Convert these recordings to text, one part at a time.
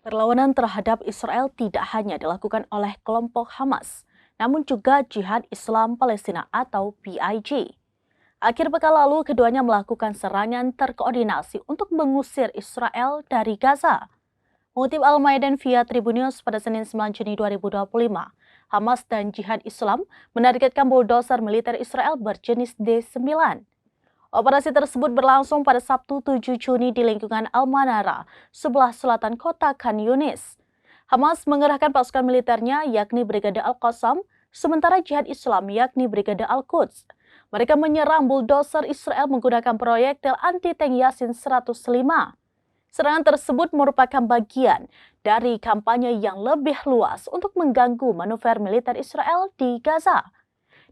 Perlawanan terhadap Israel tidak hanya dilakukan oleh kelompok Hamas, namun juga Jihad Islam Palestina atau PIJ. Akhir pekan lalu, keduanya melakukan serangan terkoordinasi untuk mengusir Israel dari Gaza. Mengutip Al-Maidan via Tribunnews pada Senin 9 Juni 2025, Hamas dan Jihad Islam menargetkan bulldozer militer Israel berjenis D9. Operasi tersebut berlangsung pada Sabtu 7 Juni di lingkungan Al-Manara, sebelah selatan kota Khan Yunis. Hamas mengerahkan pasukan militernya yakni Brigade Al-Qassam, sementara Jihad Islam yakni Brigade Al-Quds. Mereka menyerang bulldozer Israel menggunakan proyektil anti-tank Yasin 105. Serangan tersebut merupakan bagian dari kampanye yang lebih luas untuk mengganggu manuver militer Israel di Gaza.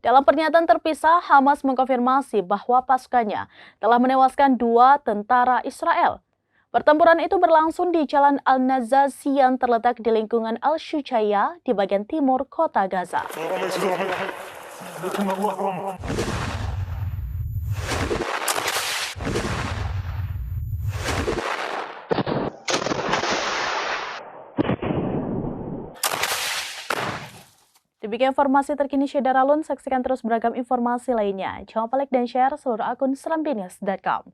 Dalam pernyataan terpisah, Hamas mengkonfirmasi bahwa pasukannya telah menewaskan 2 tentara Israel. Pertempuran itu berlangsung di Jalan Al-Nazazi yang terletak di lingkungan Al-Shujayyah di bagian timur kota Gaza. Demikian informasi terkini Syedaralun, saksikan terus beragam informasi lainnya. Jangan lupa like dan share seluruh akun serambinews.com.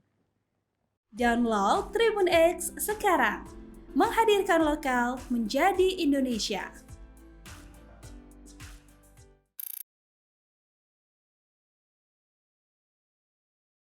Download Tribun X sekarang, menghadirkan lokal menjadi Indonesia.